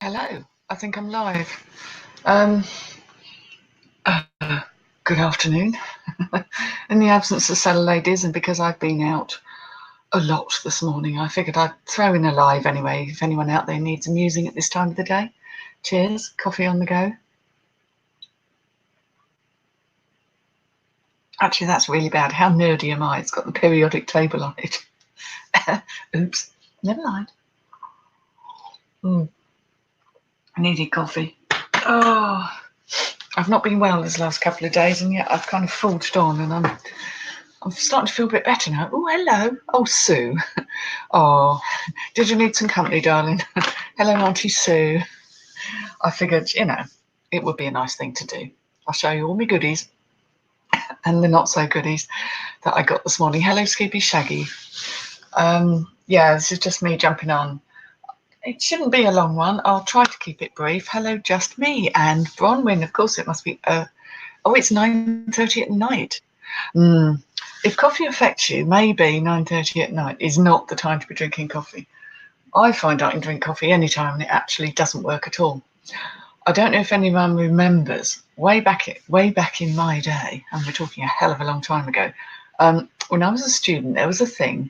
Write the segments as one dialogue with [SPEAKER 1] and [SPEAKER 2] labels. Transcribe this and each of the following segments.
[SPEAKER 1] Hello, I think I'm live. Um, Good afternoon. In the absence of cellar ladies, and because I've been out a lot this morning, I figured I'd throw in a live anyway, if anyone out there needs amusing at this time of the day. Cheers, coffee on the go. Actually, that's really bad. How nerdy am I? It's got the periodic table on it. Oops, never mind. I needed coffee. Oh, I've not been well this last couple of days, and yet I've kind of forged on, and I'm starting to feel a bit better now. Oh, hello. Oh, Sue. Oh, did you need some company, darling? Hello, Auntie Sue. I figured, it would be a nice thing to do. I'll show you all my goodies and the not so goodies that I got this morning. Hello, Skippy Shaggy. This is just me jumping on. It shouldn't be a long one. I'll try to keep it brief. Hello, just me and Bronwyn. Of course, it must be. It's 9:30 at night. If coffee affects you, maybe 9:30 at night is not the time to be drinking coffee. I find I can drink coffee anytime and it actually doesn't work at all. I don't know if anyone remembers way back in my day, and we're talking a hell of a long time ago, when I was a student, there was a thing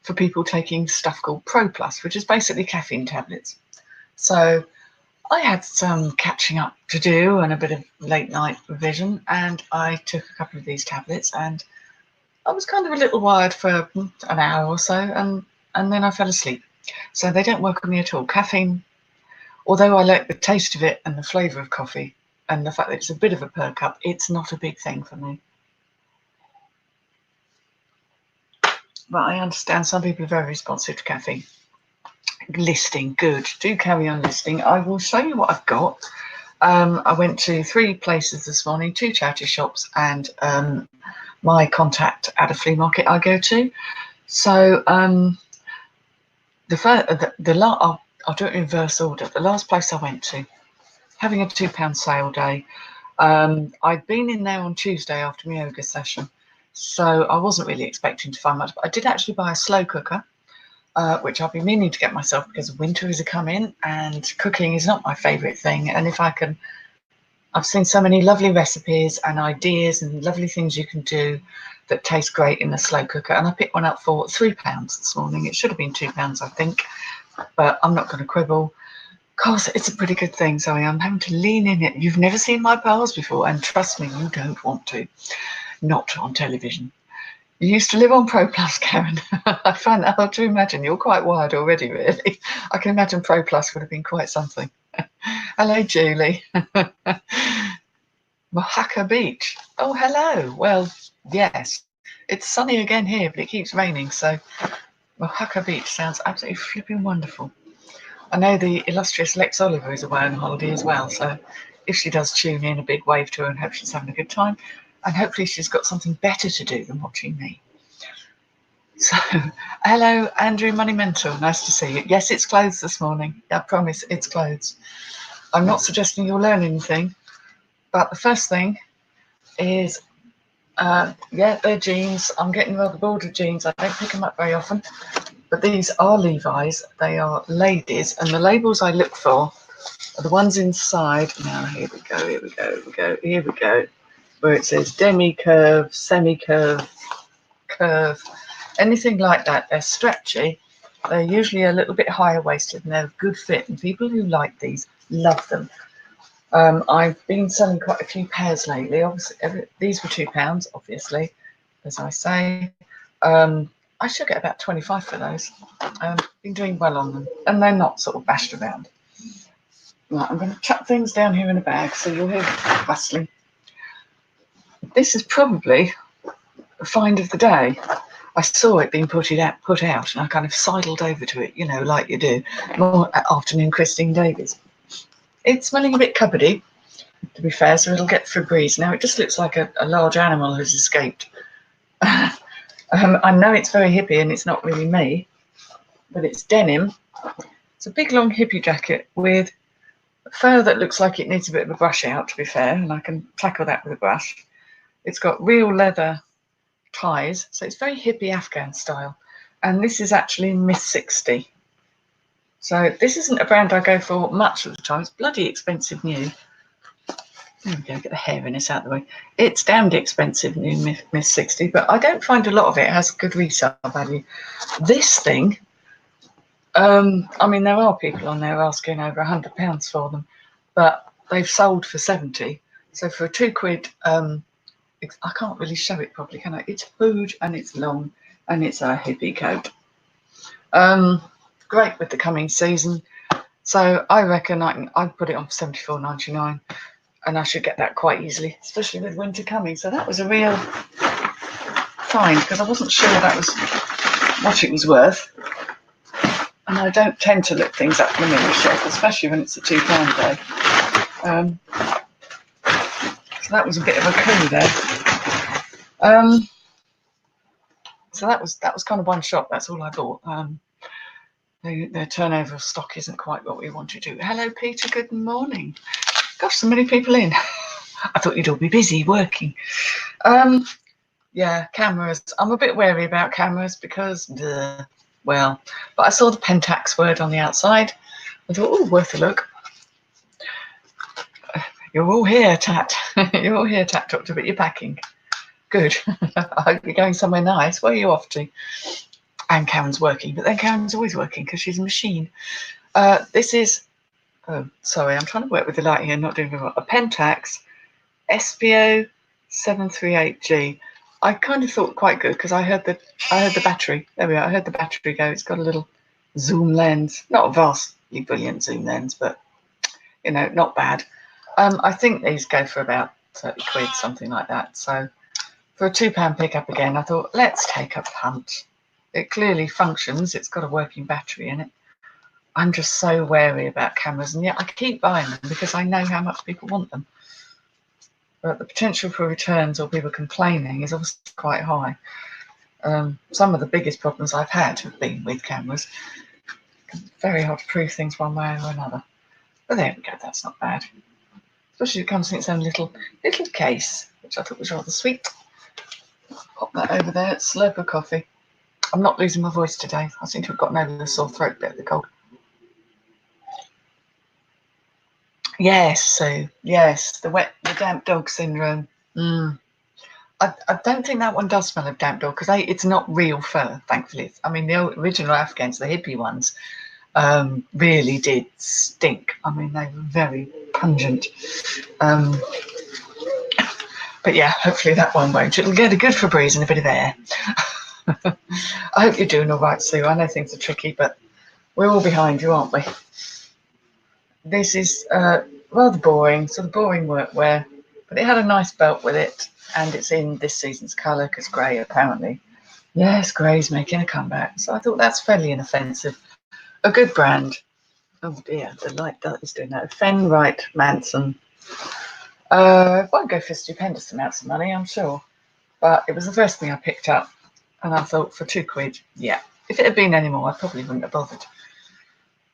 [SPEAKER 1] for people taking stuff called Pro Plus, which is basically caffeine tablets. So I had some catching up to do and a bit of late night revision, and I took a couple of these tablets, and I was kind of a little wired for an hour or so, and then I fell asleep. So they don't work on me at all. Caffeine, although I like the taste of it and the flavour of coffee and the fact that it's a bit of a perk up, it's not a big thing for me. But I understand some people are very responsive to caffeine. Listing, good. Do carry on listing. I will show you what I've got. I went to 3 places this morning, 2 charity shops and my contact at a flea market I go to. So I'll do it in reverse order. The last place I went to, having a £2 sale day. I'd been in there on Tuesday after my yoga session, so I wasn't really expecting to find much, but I did actually buy a slow cooker, which I've been meaning to get myself because winter is a come-in and cooking is not my favourite thing. And if I can, I've seen so many lovely recipes and ideas and lovely things you can do that taste great in the slow cooker, and I picked one up for £3 this morning. It should have been £2, I think, but I'm not going to quibble. Because it's a pretty good thing, Zoe. I'm having to lean in it. You've never seen my pals before, and trust me, you don't want to. Not on television. You used to live on Pro Plus, Karen. I find that hard to imagine. You're quite wired already, really. I can imagine Pro Plus would have been quite something. Hello, Julie. Mahaka Beach. Oh, hello. Well, yes. It's sunny again here, but it keeps raining, so Mahaka Beach sounds absolutely flipping wonderful. I know the illustrious Lex Oliver is away on holiday as well, so if she does tune in, a big wave to her and hope she's having a good time, and hopefully she's got something better to do than watching me. So, hello, Andrew Money Mentor, nice to see you. Yes, it's clothes this morning. I promise it's clothes. I'm not suggesting you'll learn anything, but the first thing is, they're jeans. I'm getting rather bored of jeans. I don't pick them up very often. But these are Levi's, they are ladies, and the labels I look for are the ones inside. Now, here we go, where it says demi-curve, semi-curve, curve, anything like that. They're stretchy, they're usually a little bit higher waisted, and they're a good fit, and people who like these love them. I've been selling quite a few pairs lately. Obviously, these were £2, obviously, as I say. I should get about 25 for those. Been doing well on them, and they're not sort of bashed around. Right, I'm going to chuck things down here in a bag so you'll hear rustling. This is probably a find of the day. I saw it being put out, and I kind of sidled over to it, like you do. More afternoon Christine Davies. It's smelling a bit cupboardy, to be fair, so it'll get Febreze. Now, it just looks like a large animal has escaped. I know it's very hippie and it's not really me, but it's denim. It's a big long hippie jacket with fur that looks like it needs a bit of a brush out, to be fair, and I can tackle that with a brush. It's got real leather ties, so it's very hippie Afghan style, and this is actually Miss 60. So this isn't a brand I go for much of the time. It's bloody expensive new. There we go, get the hairiness out of the way. It's damned expensive new Miss 60, but I don't find a lot of it has good resale value. This thing, I mean, there are people on there asking over £100 for them, but they've sold for 70. So for £2, I can't really show it properly, can I? It's huge and it's long and it's a hippie coat. Great with the coming season. So I reckon I'd put it on for £74.99, and I should get that quite easily, especially with winter coming. So that was a real find because I wasn't sure that was what it was worth. And I don't tend to look things up in the mirror shop, especially when it's a £2 day. So that was a bit of a coup there. So that was kind of one shop. That's all I bought. Their turnover of stock isn't quite what we want to do. Hello, Peter. Good morning. Gosh, so many people in. I thought you'd all be busy working. Yeah, cameras. I'm a bit wary about cameras because, well, but I saw the Pentax word on the outside. I thought, oh, worth a look. You're all here, Tat. You're all here, Tat Doctor, but you're packing. Good. I hope you're going somewhere nice. Where are you off to? And Karen's working, but then Karen's always working because she's a machine. This is, oh, sorry, I'm trying to work with the light here, not doing very well. A Pentax SPO 738G. I kind of thought quite good because I heard the battery. There we are. I heard the battery go. It's got a little zoom lens, not a vastly brilliant zoom lens, but you know, not bad. I think these go for about 30 quid, something like that. So for a £2 pickup again, I thought let's take a punt. It clearly functions. It's got a working battery in it. I'm just so wary about cameras, and yet I keep buying them because I know how much people want them. But the potential for returns or people complaining is obviously quite high. Some of the biggest problems I've had have been with cameras. Very hard to prove things one way or another. But there we go, that's not bad. Especially if it comes in its own little case, which I thought was rather sweet. Pop that over there, slurp of coffee. I'm not losing my voice today. I seem to have gotten over the sore throat bit of the cold. Yes, Sue. Yes, the damp dog syndrome. I don't think that one does smell of damp dog because it's not real fur, thankfully. I mean, the original Afghans, the hippie ones, really did stink. I mean, they were very pungent. But yeah, hopefully that one won't. It'll get a good Febreze and a bit of air. I hope you're doing all right, Sue. I know things are tricky, but we're all behind you, aren't we? This is rather boring, sort of boring workwear, but it had a nice belt with it, and it's in this season's colour because grey, apparently. Yes, grey's making a comeback. So I thought that's fairly inoffensive. A good brand. Oh dear, the light is doing that. Fen Wright Manson. It won't go for stupendous amounts of money, I'm sure. But it was the first thing I picked up, and I thought for £2, yeah. If it had been any more, I probably wouldn't have bothered.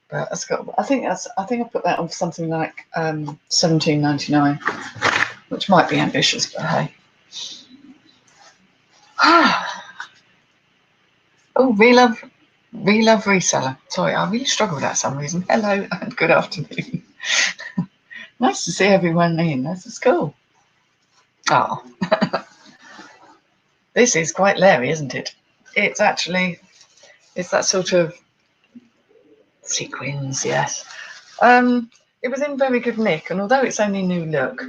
[SPEAKER 1] But I think I put that on for something like £17.99, which might be ambitious, but hey. Oh, Relove Reseller. Sorry, I really struggle with that for some reason. Hello and good afternoon. Nice to see everyone in. This is cool. Oh, this is quite Larry, isn't it? It's that sort of sequins, yes. It was in very good nick, and although it's only new look,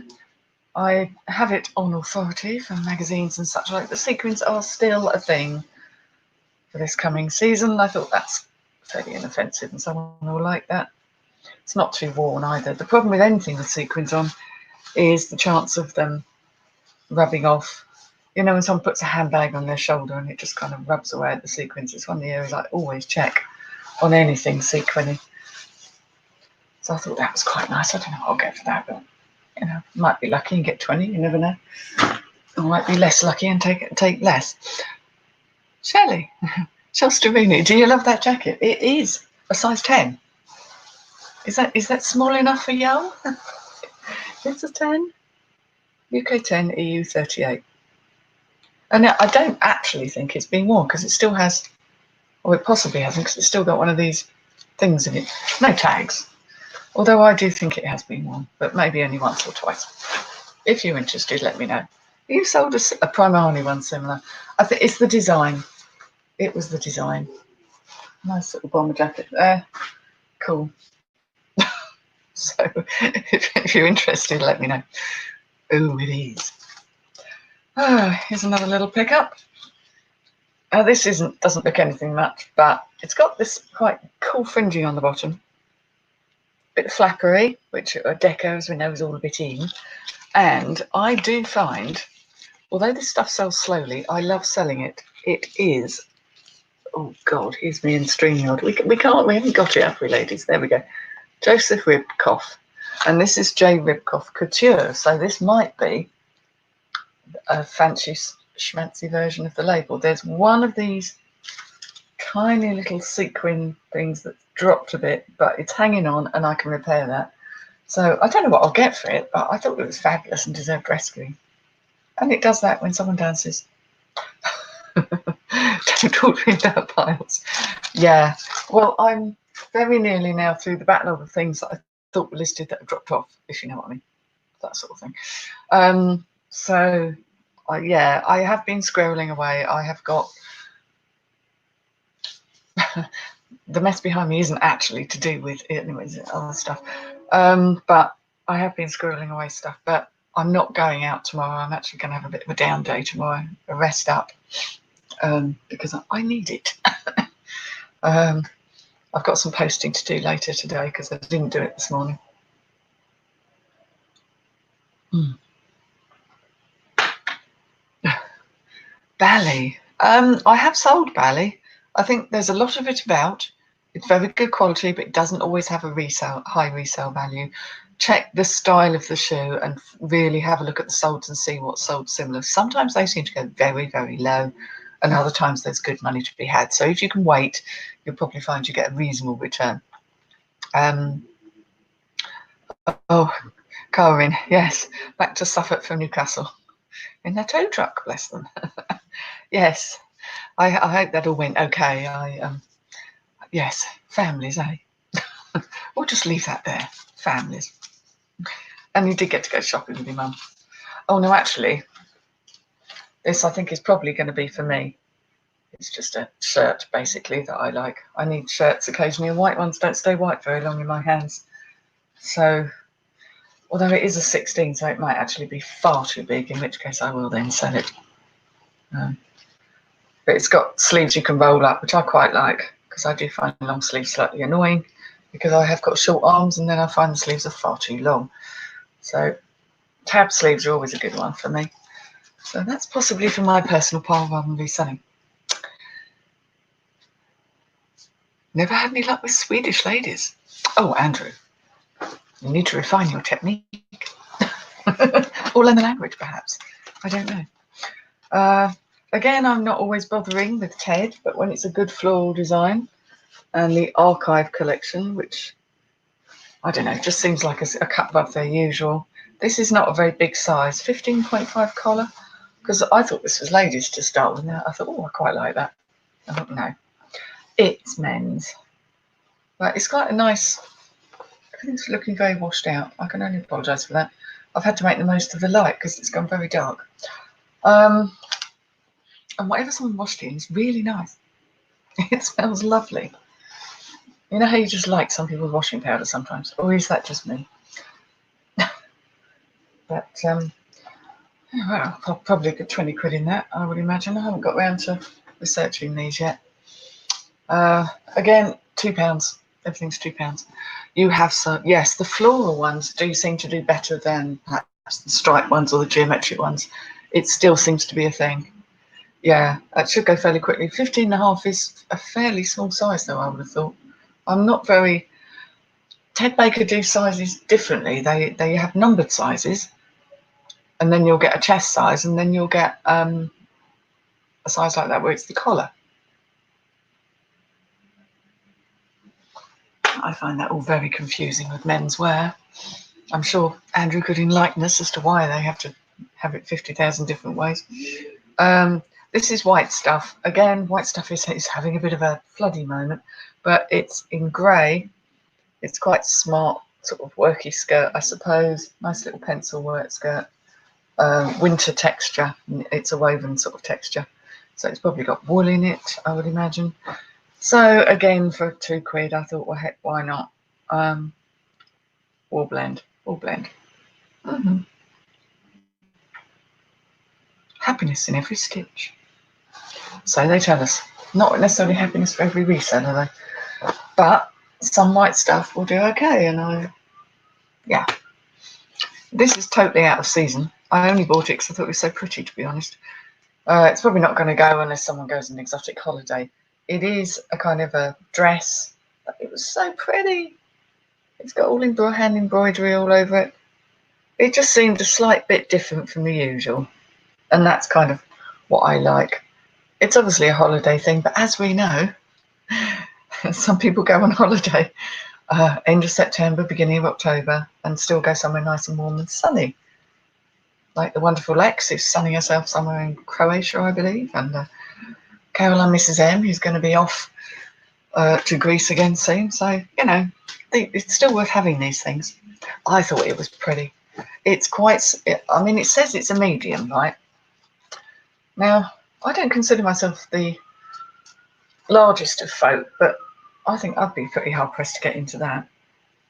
[SPEAKER 1] I have it on authority from magazines and such like. The sequins are still a thing for this coming season. I thought that's fairly inoffensive and someone will like that. It's not too worn either. The problem with anything with sequins on is the chance of them rubbing off. You know, when someone puts a handbag on their shoulder and it just kind of rubs away at the sequins. It's one of the areas I always check on anything sequiny. So I thought that was quite nice. I don't know what I'll get for that, but you know, might be lucky and get 20. You never know. I might be less lucky and take less. Shelley, Shostarini, do you love that jacket? It is a size 10. Is that small enough for you? It's a 10. UK 10, EU 38. And I don't actually think it's been worn because it still has, or it possibly hasn't, because it's still got one of these things in it. No tags. Although I do think it has been worn, but maybe only once or twice. If you're interested, let me know. You sold a Primani one similar. I think it's the design. It was the design. Nice little bomber jacket there. Cool. So if you're interested, let me know. Oh, it is. Here's another little pickup. This doesn't look anything much, but it's got this quite cool fringing on the bottom. Bit flappery, which a deco, as we know, is all a bit in. And I do find, although this stuff sells slowly, I love selling it. It is, oh God, here's me in StreamYard. We haven't got it, have we, ladies? There we go. Joseph Ribkoff. And this is J. Ribkoff Couture. So this might be a fancy schmancy version of the label. There's one of these tiny little sequin things that's dropped a bit, but it's hanging on and I can repair that. So I don't know what I'll get for it, but I thought it was fabulous and deserved rescuing. And it does that when someone dances. Don't talk to me about piles. Yeah, well, I'm very nearly now through the backlog of things that I thought were listed that have dropped off, if you know what I mean. That sort of thing. So, yeah, I have been scrolling away. I have got... the mess behind me isn't actually to do with it, anyways, other stuff. But I have been squirreling away stuff, but I'm not going out tomorrow. I'm actually going to have a bit of a down day tomorrow, a rest up, because I need it. I've got some posting to do later today because I didn't do it this morning. Bally. I have sold Bally. I think there's a lot of it about. It's very good quality, but it doesn't always have a high resale value. Check the style of the shoe and really have a look at the solds and see what's sold similar. Sometimes they seem to go very, very low, and other times there's good money to be had. So if you can wait, you'll probably find you get a reasonable return. Oh, Corin, yes, back to Suffolk from Newcastle in their tow truck, bless them. Yes, I hope that all went okay. Yes, families, eh? We'll just leave that there, families. And you did get to go shopping with your mum. Oh no, actually, this I think is probably going to be for me. It's just a shirt, basically, that I like. I need shirts occasionally, and white ones don't stay white very long in my hands. So, although it is a 16, so it might actually be far too big, in which case I will then sell it. But it's got sleeves you can roll up, which I quite like, because I do find long sleeves slightly annoying, because I have got short arms, and then I find the sleeves are far too long. So tab sleeves are always a good one for me. So that's possibly for my personal pile rather than reselling. Never had any luck with Swedish ladies. Oh, Andrew, you need to refine your technique. Or learn the language, perhaps. I don't know. Again, I'm not always bothering with Ted, but when it's a good floral design and the archive collection, which, I don't know, just seems like a cut above their usual. This is not a very big size, 15.5 collar, because I thought this was ladies to start with. Now I thought, oh, I quite like that. I thought, no, it's men's. But it's quite a nice, everything's looking very washed out. I can only apologise for that. I've had to make the most of the light because it's gone very dark. And whatever someone washed in is really nice. It smells lovely. You know how you just like some people's washing powder sometimes? Or is that just me? But, well, probably a good 20 quid in that, I would imagine. I haven't got around to researching these yet. Again, £2. Everything's £2. You have some, yes, the floral ones do seem to do better than perhaps the striped ones or the geometric ones. It still seems to be a thing. Yeah, that should go fairly quickly. 15.5 is a fairly small size, though, I would have thought. I'm not very... Ted Baker do sizes differently. They have numbered sizes, and then you'll get a chest size, and then you'll get a size like that where it's the collar. I find that all very confusing with menswear. I'm sure Andrew could enlighten us as to why they have to have it 50,000 different ways. This is white stuff. Again, white stuff is having a bit of a floody moment, but it's in grey. It's quite smart, sort of worky skirt, I suppose. Nice little pencil work skirt. Winter texture. It's a woven sort of texture. So it's probably got wool in it, I would imagine. So again, for £2, I thought, well, heck, why not? Wool blend. Happiness in every stitch. So they tell us. Not necessarily happiness for every reseller though. But some white stuff will do okay, and yeah. This is totally out of season. I only bought it because I thought it was so pretty, to be honest. It's probably not going to go unless someone goes on an exotic holiday. It is a kind of a dress. It was so pretty. It's got all hand embroidery all over it. It just seemed a slight bit different from the usual. And that's kind of what I like. It's obviously a holiday thing, but as we know, some people go on holiday end of September, beginning of October, and still go somewhere nice and warm and sunny. Like the wonderful Lex, who's sunning herself somewhere in Croatia, I believe, and Caroline Mrs. M, who's going to be off to Greece again soon. So, you know, it's still worth having these things. I thought it was pretty. It's quite, I mean, it says it's a medium, right? Now, I don't consider myself the largest of folk, but I think I'd be pretty hard pressed to get into that.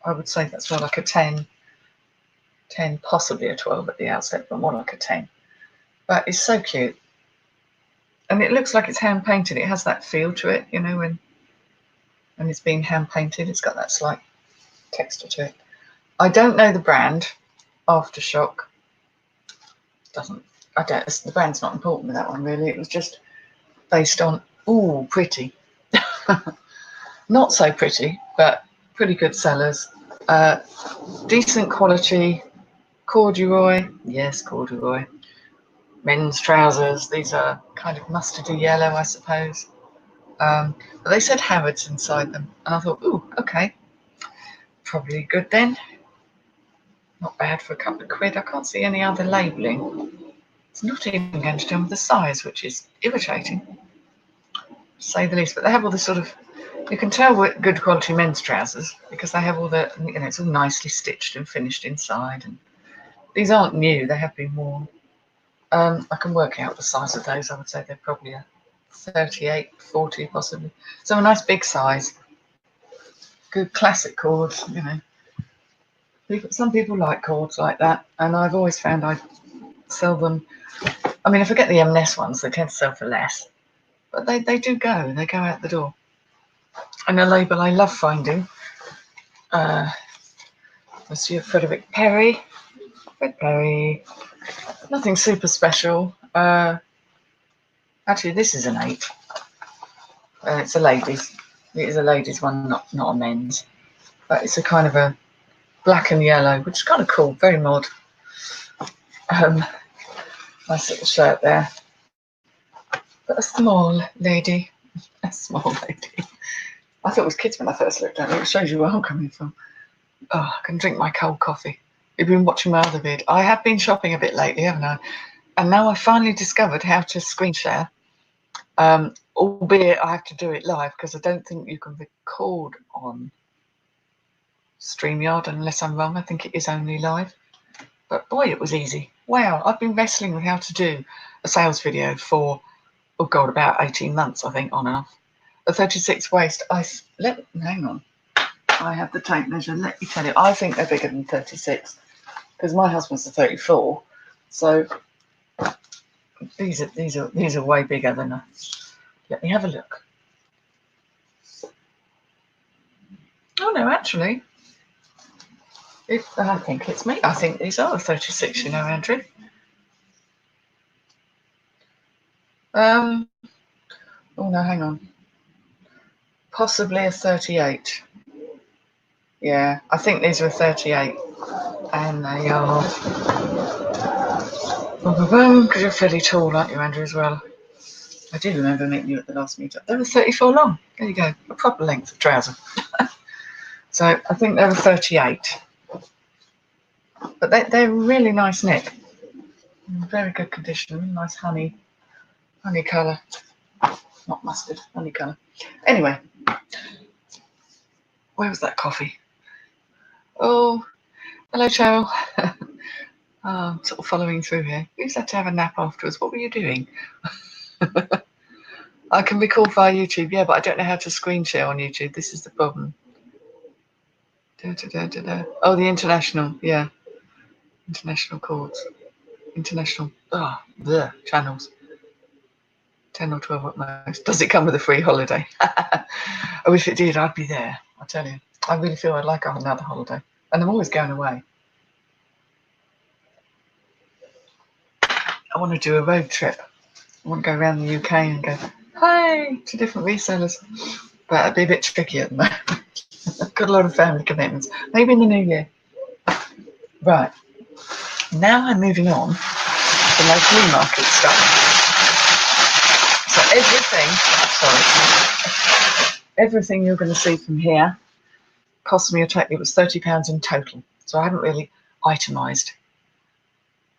[SPEAKER 1] I would say that's more like a 10, possibly a 12 at the outset, but more like a 10. But it's so cute. And it looks like it's hand painted. It has that feel to it, you know, when it's been hand painted. It's got that slight texture to it. I don't know the brand. Aftershock. The brand's not important with that one, really. It was just based on, ooh, pretty. Not so pretty, but pretty good sellers. Decent quality. Corduroy. Yes, corduroy. Men's trousers. These are kind of mustardy yellow, I suppose. But they said Harrods inside them. And I thought, ooh, okay. Probably good then. Not bad for a couple of quid. I can't see any other labelling. It's not even going to tell me the size, which is irritating, to say the least. But they have all the sort of, you can tell with good quality men's trousers because they have all the, you know, it's all nicely stitched and finished inside. And these aren't new, they have been worn. I can work out the size of those. I would say they're probably a 38, 40 possibly. So a nice big size. Good classic cords, you know. Some people like cords like that, and I've always found I sell them. I mean, if I get the M&S ones, they tend to sell for less, but they do go. They go out the door. And a label I love finding, Monsieur Frederick Perry. Fred Perry. Nothing super special. Actually, this is an 8. It's a ladies. It is a ladies one, not a men's. But it's a kind of a black and yellow, which is kind of cool, very mod. Nice little shirt there. But a small lady. A small lady. I thought it was kids when I first looked at it. It shows you where I'm coming from. Oh, I can drink my cold coffee. You've been watching my other vid. I have been shopping a bit lately, haven't I? And now I finally discovered how to screen share. Albeit I have to do it live because I don't think you can record on StreamYard unless I'm wrong. I think it is only live. But boy, it was easy. Wow, I've been wrestling with how to do a sales video for, oh God, about 18 months, I think, on and off. A 36 waist, hang on. I have the tape measure. Let me tell you, I think they're bigger than 36 because my husband's a 34. So these are way bigger than a. Let me have a look. Oh no, actually, I think it's me. I think these are 36. You know, Andrew. Oh no, hang on. Possibly a 38. Yeah, I think these were 38, and they are. Because you're fairly tall, aren't you, Andrew, as well? I do remember meeting you at the last meetup. They were 34 long. There you go, a proper length of trouser. So I think they were 38. But they're really nice knit. Very good condition, nice honey honey colour. Not mustard, honey colour. Anyway, where was that coffee? Oh, hello, Cheryl. I'm sort of following through here. You just had to have a nap afterwards. What were you doing? I can record via YouTube, yeah, but I don't know how to screen share on YouTube. This is the problem. Oh, the international, yeah. International chords. International, channels. 10 or 12 at most. Does it come with a free holiday? Oh, if it did, I'd be there. I tell you. I really feel I'd like another holiday. And I'm always going away. I want to do a road trip. I want to go around the UK and go, hey, to different resellers. But it'd be a bit tricky at the moment. I've got a lot of family commitments. Maybe in the new year. Right. Now I'm moving on to my flea market stuff. So everything you're going to see from here cost me it was £30 in total. So I haven't really itemised.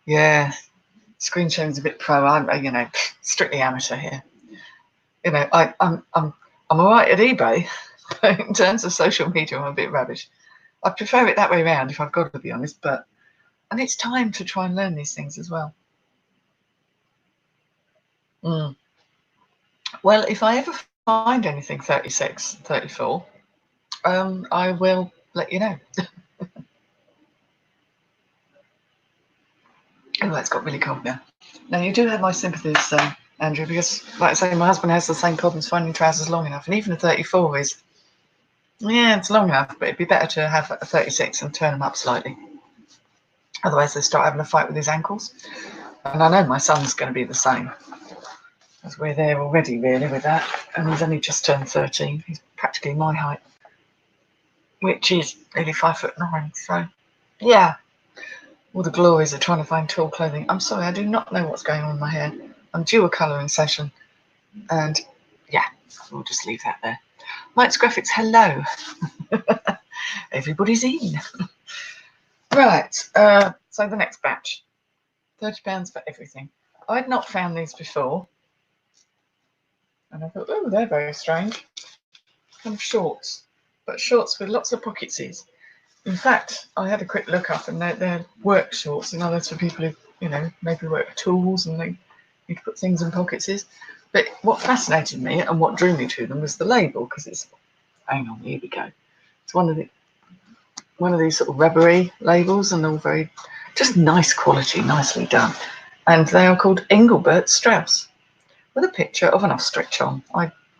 [SPEAKER 1] Yeah. Screen sharing's a bit pro. I'm, strictly amateur here. I'm all right at eBay, but in terms of social media, I'm a bit rubbish. I prefer it that way around, if I've got to be honest. And it's time to try and learn these things as well. Well, if I ever find anything 36, 34, I will let you know. Oh, it's got really cold now. Now, you do have my sympathies, Andrew, because, like I say, my husband has the same problems finding trousers long enough, and even a 34 is, yeah, it's long enough, but it'd be better to have a 36 and turn them up slightly. Otherwise, they start having a fight with his ankles. And I know my son's going to be the same, as we're there already, really, with that. And he's only just turned 13. He's practically my height, which is nearly 5'9". So, yeah. All the glories of trying to find tall clothing. I'm sorry, I do not know what's going on in my hair. I'm due a colouring session. And, yeah, we'll just leave that there. Mike's Graphics, hello. Everybody's in. Right, so the next batch. £30 for everything. I'd not found these before. And I thought, oh, they're very strange. Kind of shorts. But shorts with lots of pocketses. In fact, I had a quick look up and they're work shorts. In other words, for people who, maybe work with tools and they need to put things in pockets. But what fascinated me and what drew me to them was the label, because it's, hang on, here we go. It's one of these sort of rubbery labels, and they're all very, just nice quality, nicely done. And they are called Engelbert Strauss, with a picture of an ostrich on.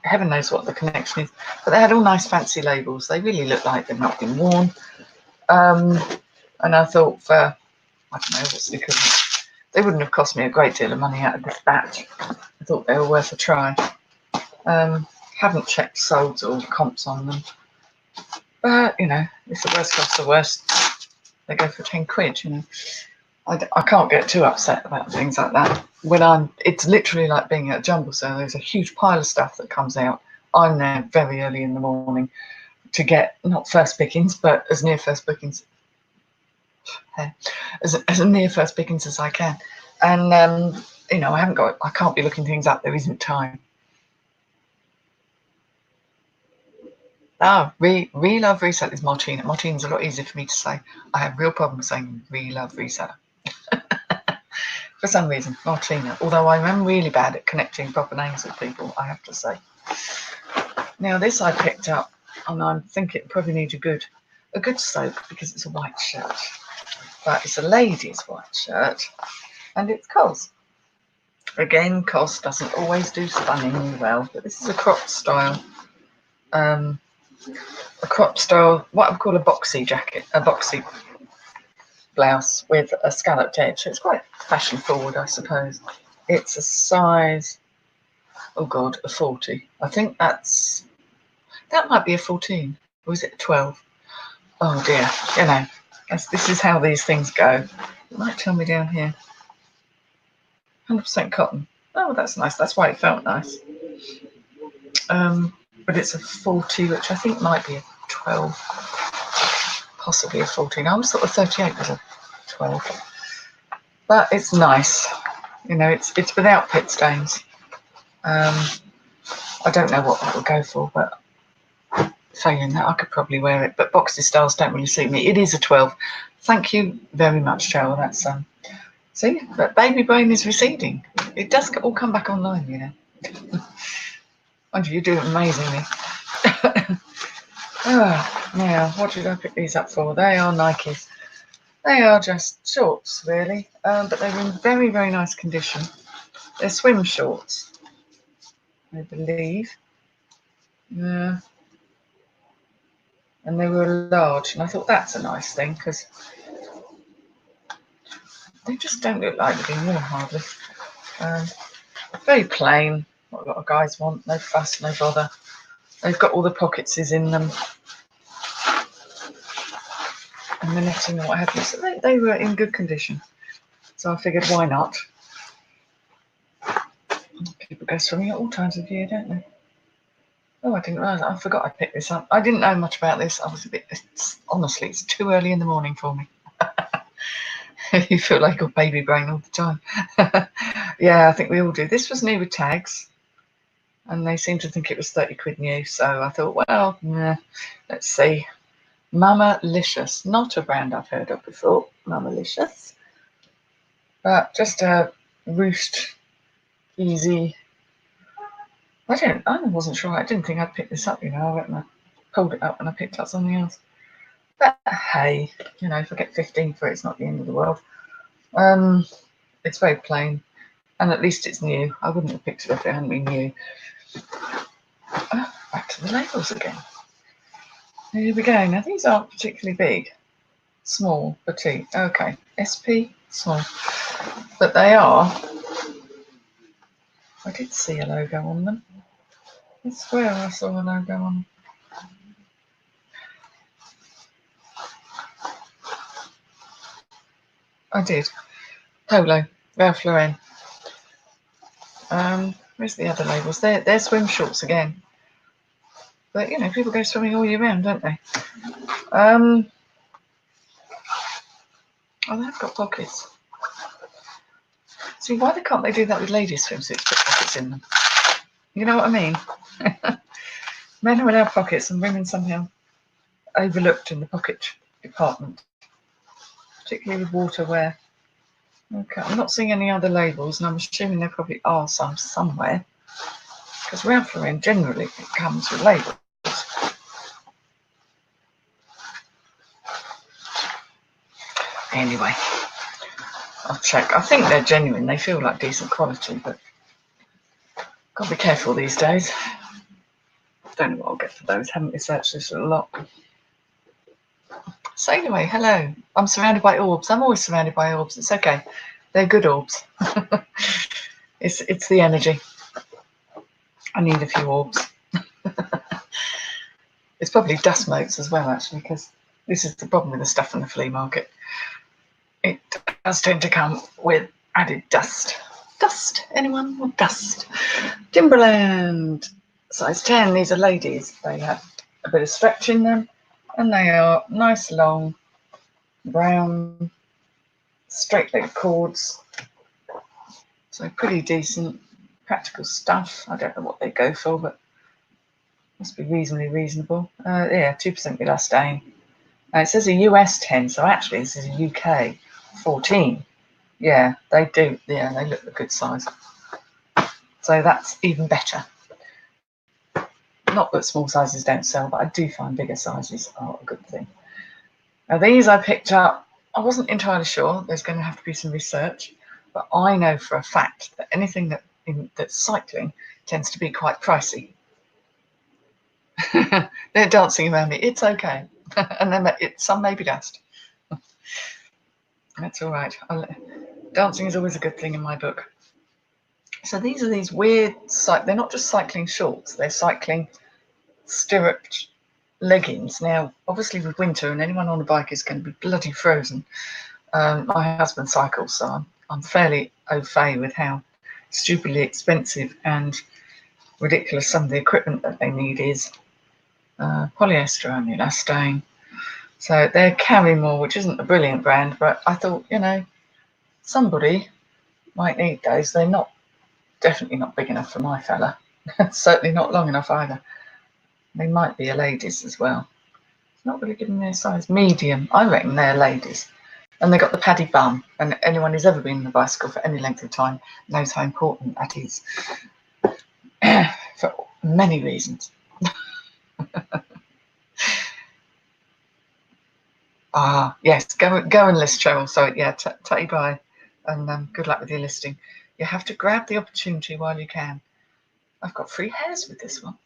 [SPEAKER 1] Heaven knows what the connection is, but they had all nice fancy labels. They really look like they've not been worn. And I thought for, I don't know, what's the equivalent? They wouldn't have cost me a great deal of money out of this batch. I thought they were worth a try. Haven't checked solds or comps on them. But, if the worst comes to worst, they go for 10 quid, I can't get too upset about things like that. It's literally like being at a jumble sale. There's a huge pile of stuff that comes out. I'm there very early in the morning to get not first pickings, but as near first pickings as I can. And I can't be looking things up. There isn't time. Re-love reseller is Martina. Martina's a lot easier for me to say. I have real problems saying re-love reseller. For some reason, Martina. Although I am really bad at connecting proper names with people, I have to say. Now this I picked up, and I think it probably needs a good soak because it's a white shirt. But it's a lady's white shirt, and it's COS. Again, COS doesn't always do stunningly well, but this is a cropped style. What I would call a boxy jacket, a boxy blouse with a scalloped edge. So it's quite fashion forward, I suppose. It's a size, oh God, a 40. I think that might be a 14, or is it a 12? Oh dear, this is how these things go. It might tell me down here. 100% cotton. Oh, that's nice. That's why it felt nice. But it's a 40, which I think might be a 12, possibly a 14. I always thought a 38 was a 12. But it's nice. It's without pit stains. I don't know what that will go for, but failing that, I could probably wear it. But boxy styles don't really suit me. It is a 12. Thank you very much, Cheryl. That's see, but baby brain is receding. It does all come back online, you know. Mind you do it amazingly. Now, what did I pick these up for? They are Nikes. They are just shorts, really, but they're in very, very nice condition. They're swim shorts, I believe. Yeah. And they were large, and I thought that's a nice thing because they just don't look like they've been worn hardly. Very plain, what a lot of guys want. No fuss, no bother. They've got all the pockets in them and the netting and what have you. So they were in good condition. So I figured, why not? People go swimming at all times of year, don't they? Oh, I didn't realise. I forgot I picked this up. I didn't know much about this. I was a bit. Honestly, it's too early in the morning for me. You feel like you've got baby brain all the time. Yeah, I think we all do. This was new with tags, and they seemed to think it was 30 quid new. So I thought, well, let's see. Mama-licious, not a brand I've heard of before. Mama-licious, but just a roost, easy. I wasn't sure. I didn't think I'd pick this up. You know, I went and I pulled it up and I picked up something else. But hey, you know, if I get 15 for it, it's not the end of the world. It's very plain, and at least it's new. I wouldn't have picked it up if it hadn't been new. Back to the labels again. Here we go. Now these aren't particularly big. Small, petite. Okay, SP, small. But they are. I did see a logo on them. I swear I saw a logo on them. I did. Polo, Ralph Lauren. Where's the other labels? They're swim shorts again. But you know, people go swimming all year round, don't they? Oh, they've got pockets. See, why can't they do that with ladies' swimsuits? Put pockets in them. You know what I mean? Men are allowed pockets, and women somehow overlooked in the pocket department, particularly with waterwear. Okay, I'm not seeing any other labels, and I'm assuming there probably are some somewhere, because Ralph Lauren generally it comes with labels. Anyway, I'll check. I think they're genuine. They feel like decent quality, but got to be careful these days. Don't know what I'll get for those. Haven't researched this a lot. So anyway, hello. I'm surrounded by orbs. I'm always surrounded by orbs. It's okay. They're good orbs. It's the energy. I need a few orbs. It's probably dust motes as well, actually, because this is the problem with the stuff from the flea market. It does tend to come with added dust. Dust? Anyone want dust? Timberland, size 10. These are ladies. They have a bit of stretch in them, and they are nice, long, brown, straight leg cords. So pretty decent, practical stuff. I don't know what they go for, but must be reasonably reasonable. Yeah, 2% elastane. It says a US 10, so actually this is a UK 14. Yeah, they do. Yeah, they look a good size. So that's even better. Not that small sizes don't sell, but I do find bigger sizes are a good thing. Now these I picked up. I wasn't entirely sure. There's going to have to be some research, but I know for a fact that anything that's cycling tends to be quite pricey. They're dancing around me. It's okay. And then some may be dust. That's all right. Dancing is always a good thing in my book. So these are these weird, they're not just cycling shorts, they're cycling stirruped leggings. Now, obviously with winter and anyone on a bike is going to be bloody frozen. My husband cycles, so I'm fairly au fait with how stupidly expensive and ridiculous some of the equipment that they need is. Polyester and elastane. So they're Carrymore, which isn't a brilliant brand, but I thought, you know, somebody might need those. They're not Definitely not big enough for my fella. Certainly not long enough either. They might be a ladies as well. It's not really giving me a size. Medium. I reckon they're ladies. And they got the paddy bum. And anyone who's ever been on a bicycle for any length of time knows how important that is. For many reasons. Yes, go and list, Cheryl. So yeah, tatty bye, and good luck with your listing. You have to grab the opportunity while you can. I've got free hairs with this one.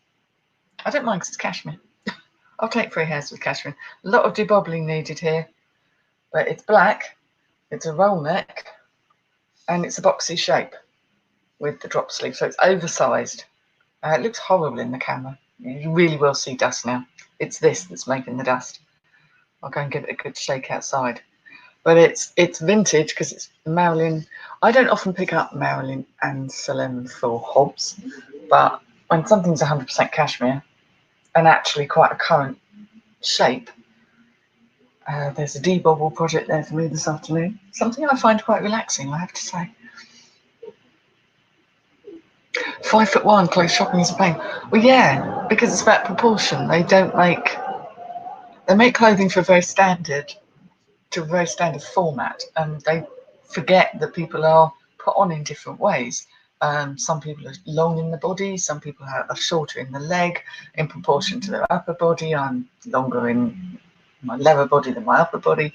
[SPEAKER 1] I don't mind because it's cashmere. I'll take free hairs with cashmere. A lot of debobbling needed here, but it's black, it's a roll neck, and it's a boxy shape with the drop sleeve, so it's oversized. It looks horrible in the camera. You really will see dust now. It's this that's making the dust. I'll go and give it a good shake outside. But it's vintage because it's Marilyn. I don't often pick up Marilyn and Salem for hobs, but when something's 100% cashmere and actually quite a current shape, there's a debobble project there for me this afternoon. Something I find quite relaxing, I have to say. 5'1", clothes shopping is a pain. Well, yeah, because it's about proportion. They make clothing for a very standard format, and they forget that people are put on in different ways. Some people are long in the body, some people are shorter in the leg in proportion to their upper body. I'm longer in my lower body than my upper body.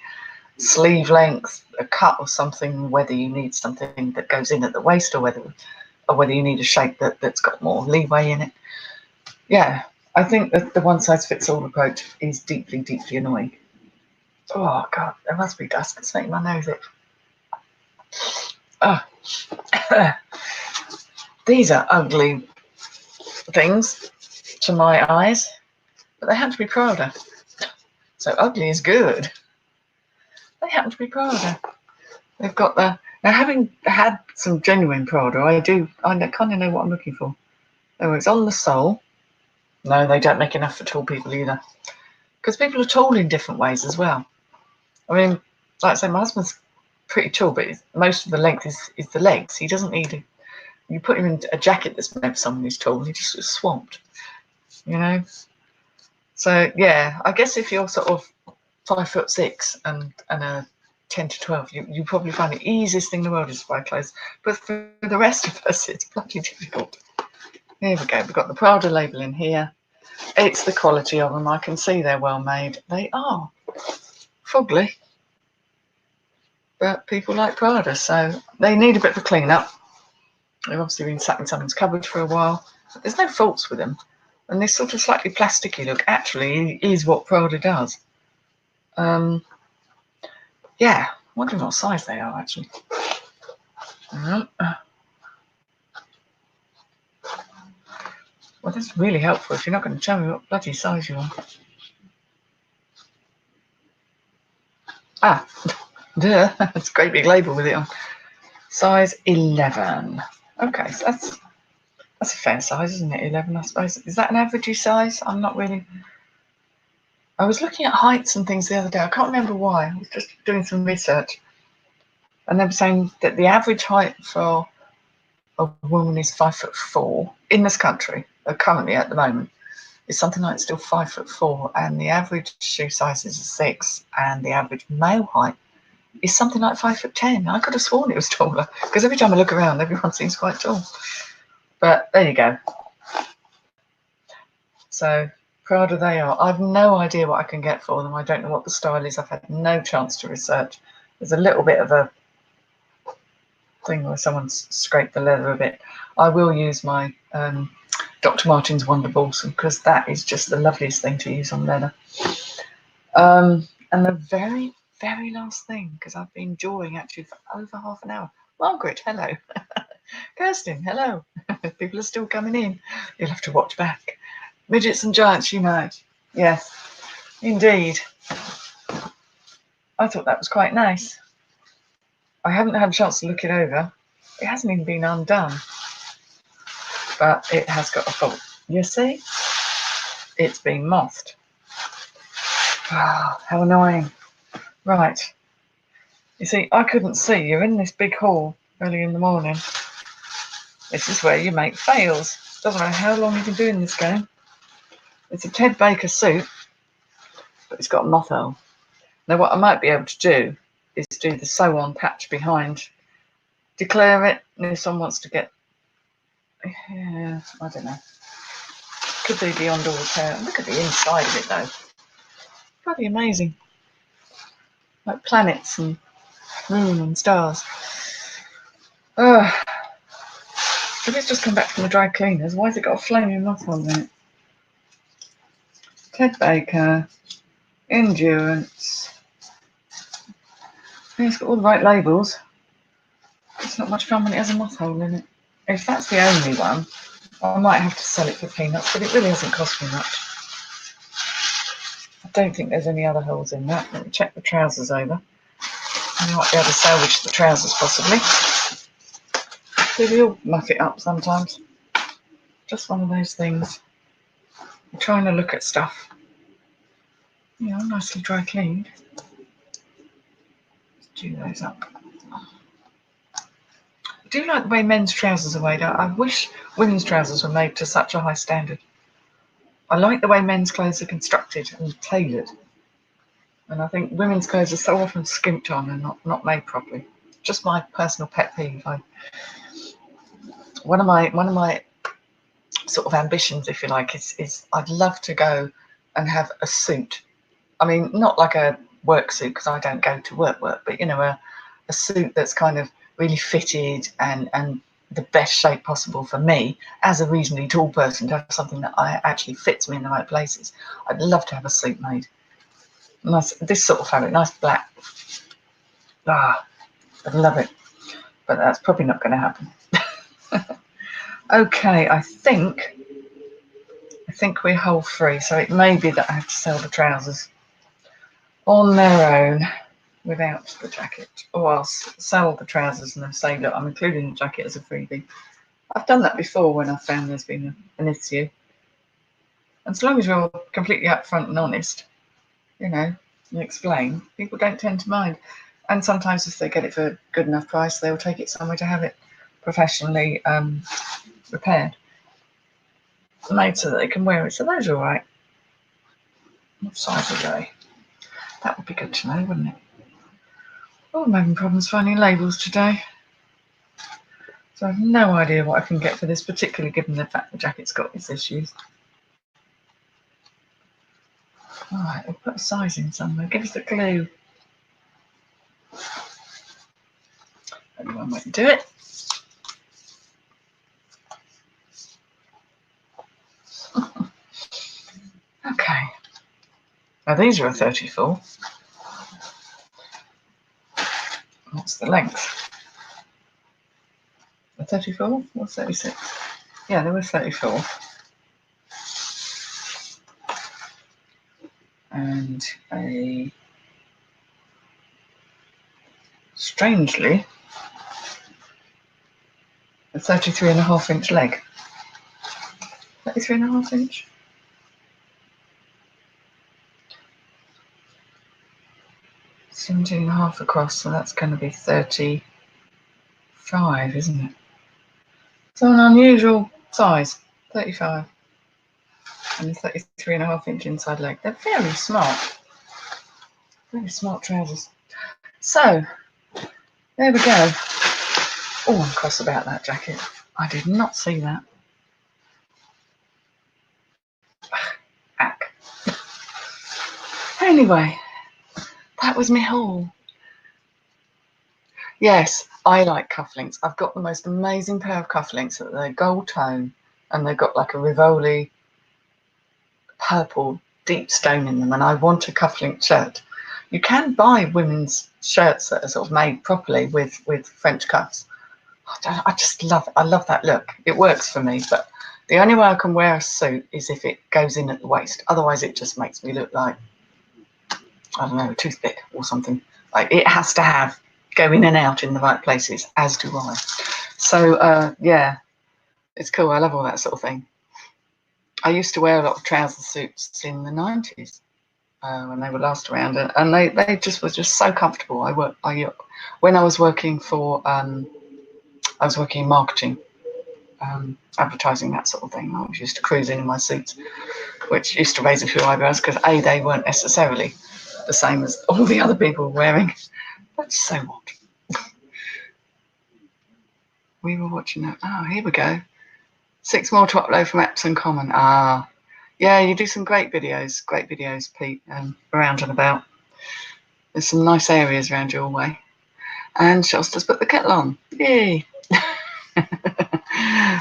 [SPEAKER 1] Sleeve length, a cut or something, whether you need something that goes in at the waist or whether you need a shape that's got more leeway in it. Yeah, I think that the one size fits all approach is deeply, deeply annoying. Oh God, there must be dust. It's making my nose itch. Oh. These are ugly things to my eyes, but they happen to be Prada. So ugly is good. They happen to be Prada. They've got now, having had some genuine Prada, I kind of know what I'm looking for. Oh, it's on the sole. No, they don't make enough for tall people either. Because people are tall in different ways as well. I mean, like I say, my husband's pretty tall, but most of the length is the legs. He doesn't need it. You put him in a jacket that's meant for someone who's tall, he just gets swamped, you know. So yeah, I guess if you're sort of 5'6" and a 10 to 12, you probably find the easiest thing in the world is to buy clothes. But for the rest of us, it's bloody difficult. Here we go. We've got the Prada label in here. It's the quality of them. I can see they're well made. They are fugly, but people like Prada, so they need a bit of a clean up. They've obviously been sat in someone's cupboard for a while. But there's no faults with them. And this sort of slightly plasticky look actually is what Prada does. Yeah, wondering what size they are actually. Well, that's really helpful if you're not going to tell me what bloody size you are. Duh, that's a great big label with it on. Size 11. Okay, so that's a fair size, isn't it? 11, I suppose. Is that an average size? I'm not really. I was looking at heights and things the other day. I can't remember why. I was just doing some research. And they were saying that the average height for a woman is 5'4" in this country, currently at the moment, is something like still 5'4", and the average shoe size is a 6, and the average male height is something like 5'10". I could have sworn it was taller because every time I look around, everyone seems quite tall. But there you go. So Prada they are. I've no idea what I can get for them. I don't know what the style is. I've had no chance to research. There's a little bit of a thing where someone's scraped the leather a bit. I will use my Dr. Martens Wonder Balsam because that is just the loveliest thing to use on leather. And the very, very last thing, because I've been jawing actually for over half an hour. Margaret, hello. Kirsten, hello. People are still coming in. You'll have to watch back. Midgets and Giants Unite. Yes, indeed. I thought that was quite nice. I haven't had a chance to look it over. It hasn't even been undone. But it has got a fault. You see? It's been mouthed. Oh, how annoying. Right. You see, I couldn't see. You're in this big hall early in the morning. This is where you make fails. Doesn't matter how long you've been doing this game. It's a Ted Baker suit, but it's got a moth hole. Now what I might be able to do is do the sew on patch behind, declare it, and if someone wants to get, yeah, I don't know. Could be beyond all repair. Look at the inside of it though. Bloody amazing. Like planets and moon and stars. Oh, if it's just come back from the dry cleaners, why has it got a flaming moth hole in it? Ted Baker, Endurance. It's got all the right labels. It's not much fun when it has a moth hole in it. If that's the only one, I might have to sell it for peanuts, but it really hasn't cost me much. I don't think there's any other holes in that. Let me check the trousers over. I might be able to salvage the trousers possibly. We all muck it up sometimes. Just one of those things. I'm trying to look at stuff. Yeah, nicely dry cleaned. Let's do those up. I do like the way men's trousers are made. I wish women's trousers were made to such a high standard. I like the way men's clothes are constructed and tailored. And I think women's clothes are so often skimped on and not made properly. Just my personal pet peeve. One of my sort of ambitions, if you like, is I'd love to go and have a suit. I mean, not like a work suit because I don't go to work, but you know, a suit that's kind of really fitted and the best shape possible for me as a reasonably tall person, to have something that actually fits me in the right places. I'd love to have a suit made. Nice, this sort of fabric, nice black. I'd love it, but that's probably not going to happen. Okay, I think we're hole free, so it may be that I have to sell the trousers on their own without the jacket, or I'll sell the trousers and then say, look, I'm including the jacket as a freebie. I've done that before when I've found there's been an issue. And so long as you're completely upfront and honest, you know, you explain, people don't tend to mind. And sometimes if they get it for a good enough price, they'll take it somewhere to have it professionally repaired, made so that they can wear it. So those are all right. What size are they? That would be good to know, wouldn't it? Oh, I'm having problems finding labels today. So I have no idea what I can get for this, particularly given the fact the jacket's got its issues. All right, we'll put a size in somewhere. Give us a clue. Only one way to do it. Okay. Now these are a 34. What's the length? A 34 or 36? Yeah, they were 34. And strangely, a 33.5-inch leg. 33.5-inch? $17.5 across, so that's going to be 35, isn't it? So an unusual size, 35. And a 33.5-inch inside leg. They're very smart trousers. So there we go. Oh, I'm cross about that jacket. I did not see that. Ack. Anyway, that was my haul. Yes, I like cufflinks. I've got the most amazing pair of cufflinks that they're gold tone and they've got like a Rivoli purple deep stone in them, and I want a cufflink shirt. You can buy women's shirts that are sort of made properly with French cuffs. I just love it. I love that look. It works for me, but the only way I can wear a suit is if it goes in at the waist. Otherwise it just makes me look like, I don't know, a toothpick or something. Like it has to have go in and out in the right places, as do I. So yeah, it's cool. I love all that sort of thing. I used to wear a lot of trouser suits in the 90s when they were last around, and they just were just so comfortable. When I was working for I was working in marketing, advertising that sort of thing. I was used to cruising in my suits, which used to raise a few eyebrows because A, they weren't necessarily the same as all the other people were wearing. But so what? We were watching that. Oh, here we go. 6 more to upload from Epsom Common. Ah, yeah, you do some great videos, Pete, around and about. There's some nice areas around your way. And Shosta's put the kettle on. Yay!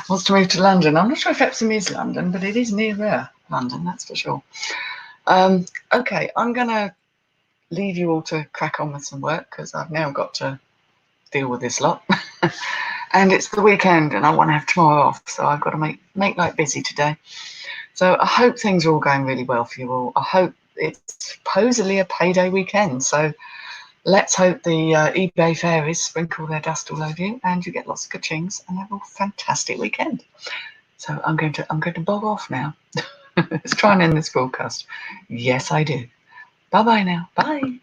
[SPEAKER 1] Wants to move to London. I'm not sure if Epsom is London, but it is nearer London, that's for sure. Okay, I'm going to leave you all to crack on with some work because I've now got to deal with this lot. And it's the weekend and I want to have tomorrow off, so I've got to make life busy today. So I hope things are all going really well for you all. I hope it's supposedly a payday weekend, so let's hope the eBay fairies sprinkle their dust all over you and you get lots of ka-chings and have a fantastic weekend. So I'm going to bog off now. Let's try and end this broadcast. Yes, I do. Bye-bye now. Bye.